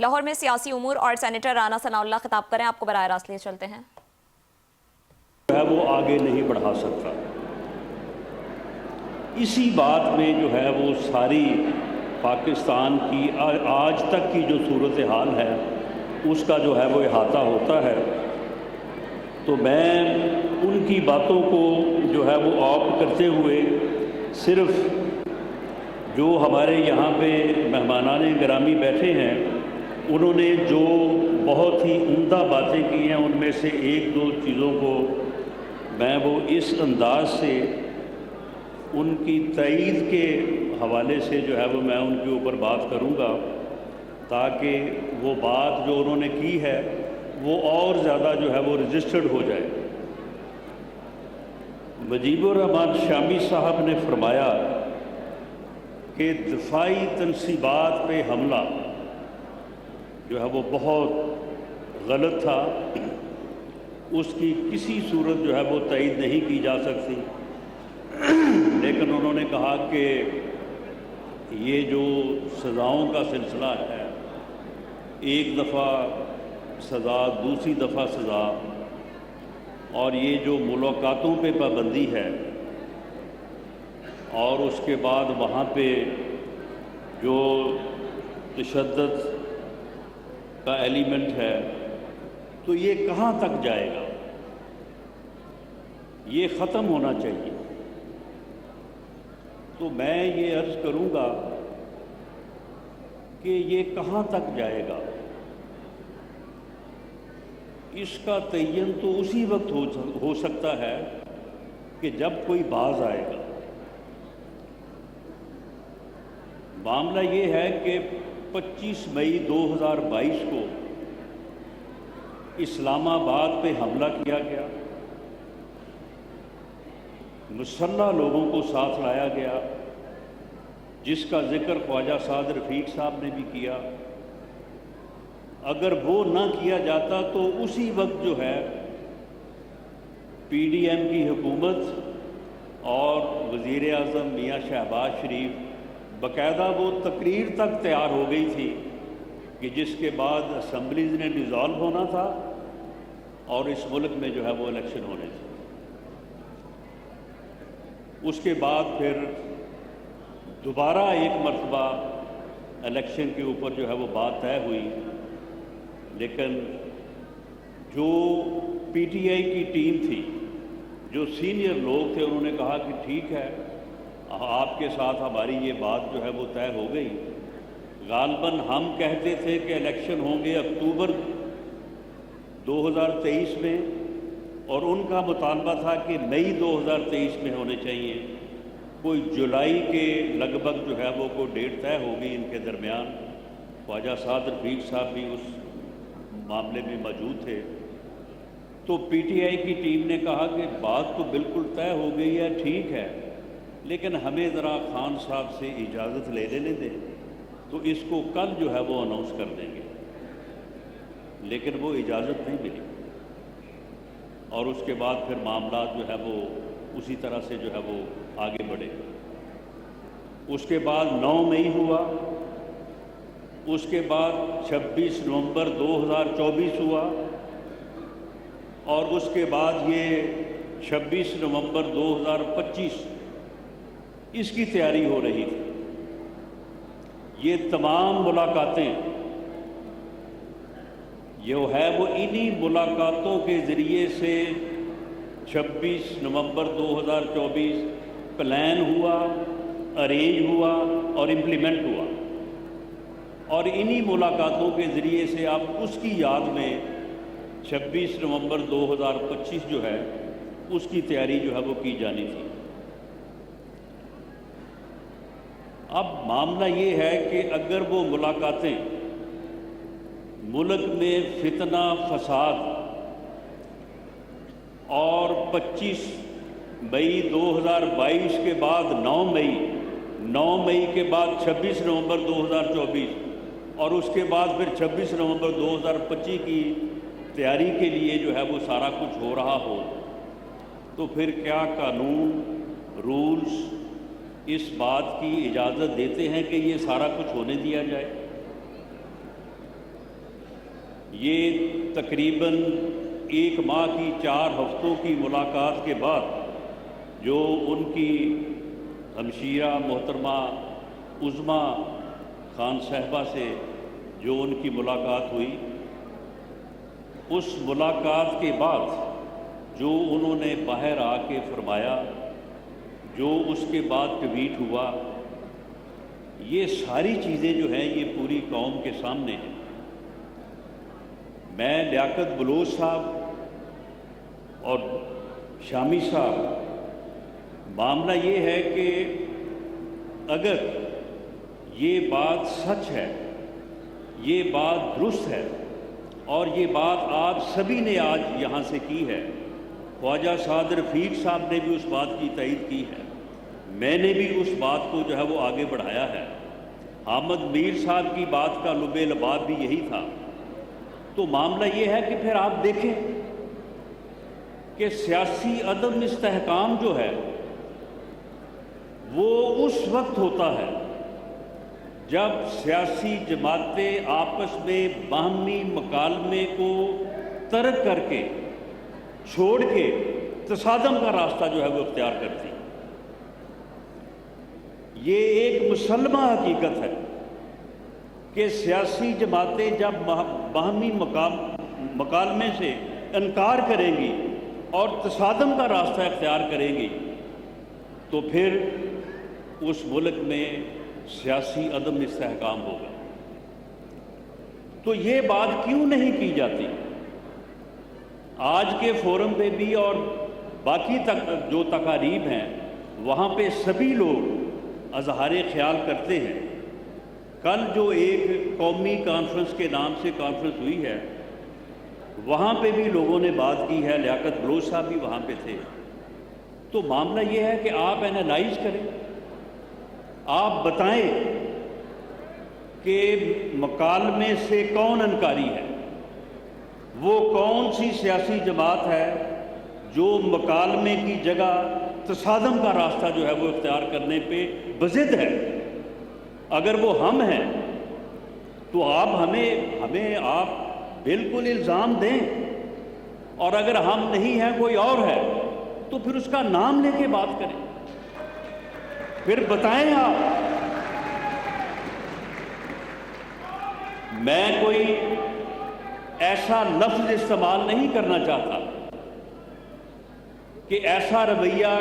لاہور میں سیاسی امور اور سینیٹر رانا ثناء اللہ خطاب کریں، آپ کو براہ راست لیے چلتے ہیں۔ وہ آگے نہیں بڑھا سکتا۔ اسی بات میں جو ہے وہ ساری پاکستان کی آج تک کی جو صورتحال ہے اس کا جو ہے وہ احاطہ ہوتا ہے۔ تو میں ان کی باتوں کو جو ہے وہ آپٹ کرتے ہوئے صرف جو ہمارے یہاں پہ مہمانان گرامی بیٹھے ہیں انہوں نے جو بہت ہی عمدہ باتیں کی ہیں ان میں سے ایک دو چیزوں کو میں وہ اس انداز سے ان کی تائید کے حوالے سے جو ہے وہ میں ان کے اوپر بات کروں گا تاکہ وہ بات جو انہوں نے کی ہے وہ اور زیادہ جو ہے وہ رجسٹرڈ ہو جائے۔ مجیب الرحمان شامی صاحب نے فرمایا کہ دفاعی تنصیبات پہ حملہ جو ہے وہ بہت غلط تھا، اس کی کسی صورت جو ہے وہ تائید نہیں کی جا سکتی، لیکن انہوں نے کہا کہ یہ جو سزاؤں کا سلسلہ ہے، ایک دفعہ سزا، دوسری دفعہ سزا، اور یہ جو ملاقاتوں پہ پابندی ہے اور اس کے بعد وہاں پہ جو تشدد کا ایلیمنٹ ہے، تو یہ کہاں تک جائے گا؟ یہ ختم ہونا چاہیے۔ تو میں یہ عرض کروں گا کہ یہ کہاں تک جائے گا؟ اس کا تعین تو اسی وقت ہو سکتا ہے کہ جب کوئی باز آئے گا۔ معاملہ یہ ہے کہ 25 مئی 2022 کو اسلام آباد پہ حملہ کیا گیا، مسلح لوگوں کو ساتھ لایا گیا، جس کا ذکر خواجہ سعد رفیق صاحب نے بھی کیا۔ اگر وہ نہ کیا جاتا تو اسی وقت جو ہے پی ڈی ایم کی حکومت اور وزیر اعظم میاں شہباز شریف باقاعدہ وہ تقریر تک تیار ہو گئی تھی کہ جس کے بعد اسمبلیز نے ڈیزالو ہونا تھا اور اس ملک میں جو ہے وہ الیکشن ہونے تھے۔ اس کے بعد پھر دوبارہ ایک مرتبہ الیکشن کے اوپر جو ہے وہ بات طے ہوئی، لیکن جو پی ٹی آئی کی ٹیم تھی، جو سینئر لوگ تھے، انہوں نے کہا کہ ٹھیک ہے، آپ کے ساتھ ہماری یہ بات جو ہے وہ طے ہو گئی۔ غالباً ہم کہتے تھے کہ الیکشن ہوں گے اکتوبر 2023 میں، اور ان کا مطالبہ تھا کہ مئی 2023 میں ہونے چاہیے۔ کوئی جولائی کے لگ بھگ جو ہے وہ کوئی ڈیٹ طے ہو گئی ان کے درمیان۔ خواجہ سعد رفیق صاحب بھی اس معاملے میں موجود تھے۔ تو پی ٹی آئی کی ٹیم نے کہا کہ بات تو بالکل طے ہو گئی ہے، ٹھیک ہے، لیکن ہمیں ذرا خان صاحب سے اجازت لے لینے دیں، تو اس کو کل جو ہے وہ اناؤنس کر دیں گے۔ لیکن وہ اجازت نہیں ملی، اور اس کے بعد پھر معاملات جو ہے وہ اسی طرح سے جو ہے وہ آگے بڑھے۔ اس کے بعد 9 مئی ہوا، اس کے بعد 26 نومبر 2024 ہوا، اور اس کے بعد یہ 26 نومبر 2025 اس کی تیاری ہو رہی تھی۔ یہ تمام ملاقاتیں جو ہے وہ انہی ملاقاتوں کے ذریعے سے 26 نومبر 2024 پلان ہوا، ارینج ہوا اور امپلیمنٹ ہوا، اور انہی ملاقاتوں کے ذریعے سے اب اس کی یاد میں 26 نومبر 2025 جو ہے اس کی تیاری جو ہے وہ کی جانی تھی۔ اب معاملہ یہ ہے کہ اگر وہ ملاقاتیں ملک میں فتنہ فساد اور 25 مئی 2022 کے بعد 9 مئی کے بعد 26 نومبر 2024 اور اس کے بعد پھر 26 نومبر 2025 کی تیاری کے لیے جو ہے وہ سارا کچھ ہو رہا ہو، تو پھر کیا قانون، رولز اس بات کی اجازت دیتے ہیں کہ یہ سارا کچھ ہونے دیا جائے؟ یہ تقریباً 1 ماہ کی 4 ہفتوں کی ملاقات کے بعد جو ان کی ہمشیرہ محترمہ عظمیٰ خان صاحبہ سے جو ان کی ملاقات ہوئی، اس ملاقات کے بعد جو انہوں نے باہر آ کے فرمایا، جو اس کے بعد ٹویٹ ہوا، یہ ساری چیزیں جو ہیں یہ پوری قوم کے سامنے ہیں۔ میں لیاقت بلوچ صاحب اور شامی صاحب، معاملہ یہ ہے کہ اگر یہ بات سچ ہے، یہ بات درست ہے، اور یہ بات آپ سبھی نے آج یہاں سے کی ہے، خواجہ سعد رفیق صاحب نے بھی اس بات کی تائید کی ہے، میں نے بھی اس بات کو جو ہے وہ آگے بڑھایا ہے، حامد میر صاحب کی بات کا لب لباب بھی یہی تھا، تو معاملہ یہ ہے کہ پھر آپ دیکھیں کہ سیاسی عدم استحکام جو ہے وہ اس وقت ہوتا ہے جب سیاسی جماعتیں آپس میں باہمی مکالمے کو ترک کر کے، چھوڑ کے تصادم کا راستہ جو ہے وہ اختیار کرتی۔ یہ ایک مسلمہ حقیقت ہے کہ سیاسی جماعتیں جب باہمی مکالمے سے انکار کریں گی اور تصادم کا راستہ اختیار کریں گی تو پھر اس ملک میں سیاسی عدم استحکام ہوگا۔ تو یہ بات کیوں نہیں کی جاتی؟ آج کے فورم پہ بھی اور باقی جو تقاریب ہیں وہاں پہ سبھی لوگ اظہار خیال کرتے ہیں۔ کل جو ایک قومی کانفرنس کے نام سے کانفرنس ہوئی ہے وہاں پہ بھی لوگوں نے بات کی ہے، لیاقت بلوچ صاحب بھی وہاں پہ تھے۔ تو معاملہ یہ ہے کہ آپ اینالائز کریں، آپ بتائیں کہ مکالمے سے کون انکاری ہے، وہ کون سی سیاسی جماعت ہے جو مکالمے کی جگہ تصادم کا راستہ جو ہے وہ اختیار کرنے پہ بضد ہے۔ اگر وہ ہم ہیں تو آپ ہمیں آپ بالکل الزام دیں، اور اگر ہم نہیں ہیں کوئی اور ہے تو پھر اس کا نام لے کے بات کریں، پھر بتائیں آپ۔ میں کوئی ایسا لفظ استعمال نہیں کرنا چاہتا کہ ایسا رویہ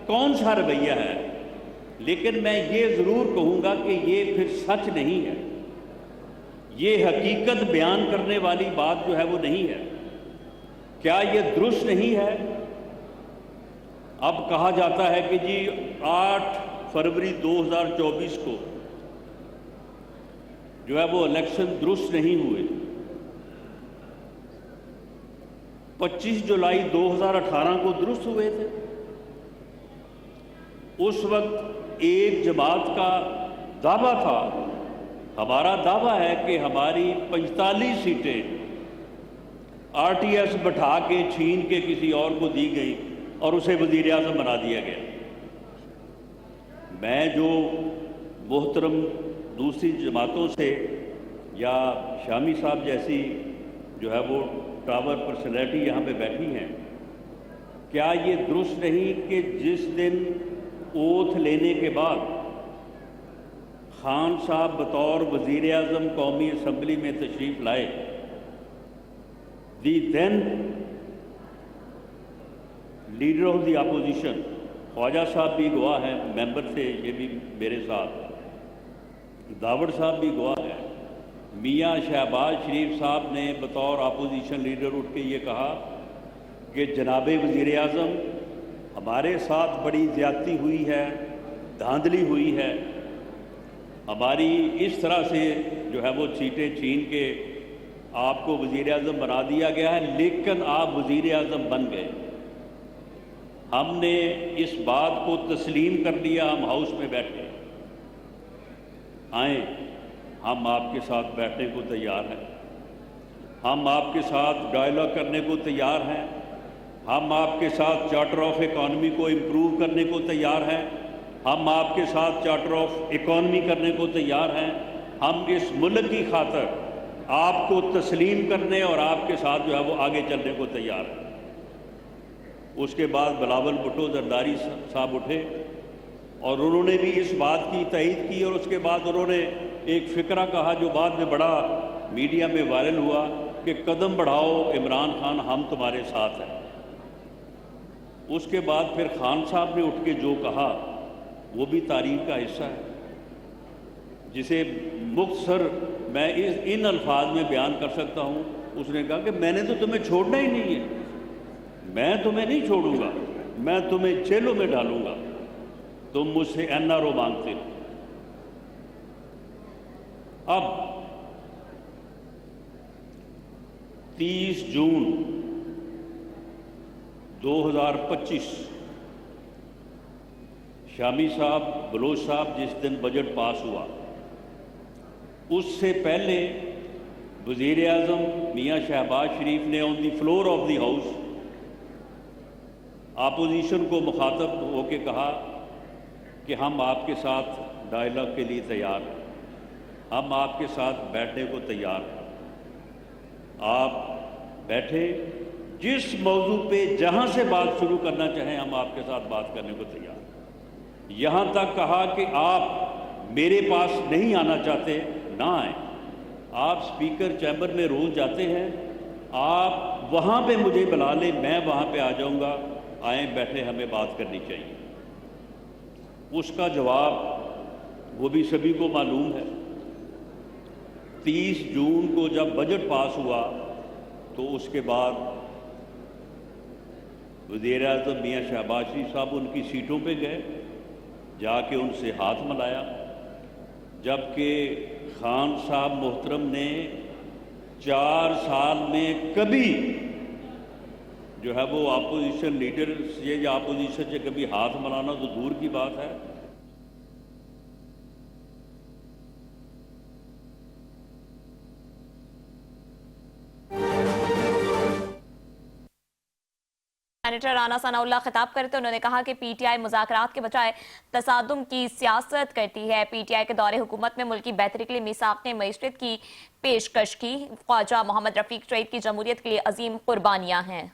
کون سا رویہ ہے، لیکن میں یہ ضرور کہوں گا کہ یہ پھر سچ نہیں ہے، یہ حقیقت بیان کرنے والی بات جو ہے وہ نہیں ہے۔ کیا یہ درست نہیں ہے؟ اب کہا جاتا ہے کہ جی 8 فروری 2024 کو جو ہے وہ الیکشن درست نہیں ہوئے، 25 جولائی 2018 کو درست ہوئے تھے۔ اس وقت ایک جماعت کا دعویٰ تھا، ہمارا دعویٰ ہے کہ ہماری 45 سیٹیں آر ٹی ایس بٹھا کے چھین کے کسی اور کو دی گئی اور اسے وزیر اعظم بنا دیا گیا۔ میں جو محترم دوسری جماعتوں سے یا شامی صاحب جیسی جو ہے وہ ٹاور پرسنالٹی یہاں پہ بیٹھی ہیں، کیا یہ درست نہیں کہ جس دن اوتھ لینے کے بعد خان صاحب بطور وزیر اعظم قومی اسمبلی میں تشریف لائے، دی دین لیڈر آف دی اپوزیشن، خواجہ صاحب بھی گواہ ہیں، ممبر تھے یہ بھی میرے ساتھ، داوڑ صاحب بھی گواہ ہیں، میاں شہباز شریف صاحب نے بطور اپوزیشن لیڈر اٹھ کے یہ کہا کہ جناب وزیر اعظم ہمارے ساتھ بڑی زیادتی ہوئی ہے، دھاندلی ہوئی ہے، ہماری اس طرح سے جو ہے وہ سیٹیں چھین کے آپ کو وزیر اعظم بنا دیا گیا ہے، لیکن آپ وزیر اعظم بن گئے۔ ہم نے اس بات کو تسلیم کر لیا، ہم ہاؤس میں بیٹھے، آئیں ہم آپ کے ساتھ بیٹھنے کو تیار ہیں، ہم آپ کے ساتھ ڈائلاگ کرنے کو تیار ہیں، ہم آپ کے ساتھ چارٹر آف اکانومی کو امپروو کرنے کو تیار ہیں، ہم آپ کے ساتھ چارٹر آف اکانومی کرنے کو تیار ہیں، ہم اس ملک کی خاطر آپ کو تسلیم کرنے اور آپ کے ساتھ جو ہے وہ آگے چلنے کو تیار ہے۔ اس کے بعد بلاول بھٹو زرداری صاحب اٹھے اور انہوں نے بھی اس بات کی تائید کی، اور اس کے بعد انہوں نے ایک فقرہ کہا جو بعد میں بڑا میڈیا میں وائرل ہوا کہ قدم بڑھاؤ عمران خان، ہم تمہارے ساتھ ہیں۔ اس کے بعد پھر خان صاحب نے اٹھ کے جو کہا وہ بھی تاریخ کا حصہ ہے، جسے مختصر میں ان الفاظ میں بیان کر سکتا ہوں۔ اس نے کہا کہ میں نے تو تمہیں چھوڑنا ہی نہیں ہے، میں تمہیں نہیں چھوڑوں گا، میں تمہیں جیلوں میں ڈالوں گا، تم مجھ سے NRO مانگتے ہو۔ اب 30 جون 2025 شامی صاحب، بلوچ صاحب جس دن بجٹ پاس ہوا، اس سے پہلے وزیر اعظم میاں شہباز شریف نے on the floor of the house opposition کو مخاطب ہو کے کہا کہ ہم آپ کے ساتھ ڈائلاگ کے لیے تیار ہیں، ہم آپ کے ساتھ بیٹھنے کو تیار ہیں، آپ بیٹھے، جس موضوع پہ جہاں سے بات شروع کرنا چاہیں ہم آپ کے ساتھ بات کرنے کو تیار ہیں۔ یہاں تک کہا کہ آپ میرے پاس نہیں آنا چاہتے، نہ آئیں، آپ سپیکر چیمبر میں روز جاتے ہیں، آپ وہاں پہ مجھے بلا لیں، میں وہاں پہ آ جاؤں گا، آئیں بیٹھے، ہمیں بات کرنی چاہیے۔ اس کا جواب وہ بھی سبھی کو معلوم ہے۔ 30 جون کو جب بجٹ پاس ہوا تو اس کے بعد وزیر اعظم میاں شہباز شریف صاحب ان کی سیٹوں پہ گئے، جا کے ان سے ہاتھ ملایا، جبکہ خان صاحب محترم نے 4 سال میں کبھی جو ہے وہ اپوزیشن لیڈر سے یا اپوزیشن سے کبھی ہاتھ ملانا تو دور کی بات ہے۔ سینیٹر رانا ثناء اللہ خطاب کرتے انہوں نے کہا کہ پی ٹی آئی مذاکرات کے بجائے تصادم کی سیاست کرتی ہے۔ پی ٹی آئی کے دور حکومت میں ملکی بہتری کے لیے میثاق نے معیشت کی پیشکش کی۔ خواجہ محمد رفیق شہید کی جمہوریت کے لیے عظیم قربانیاں ہیں۔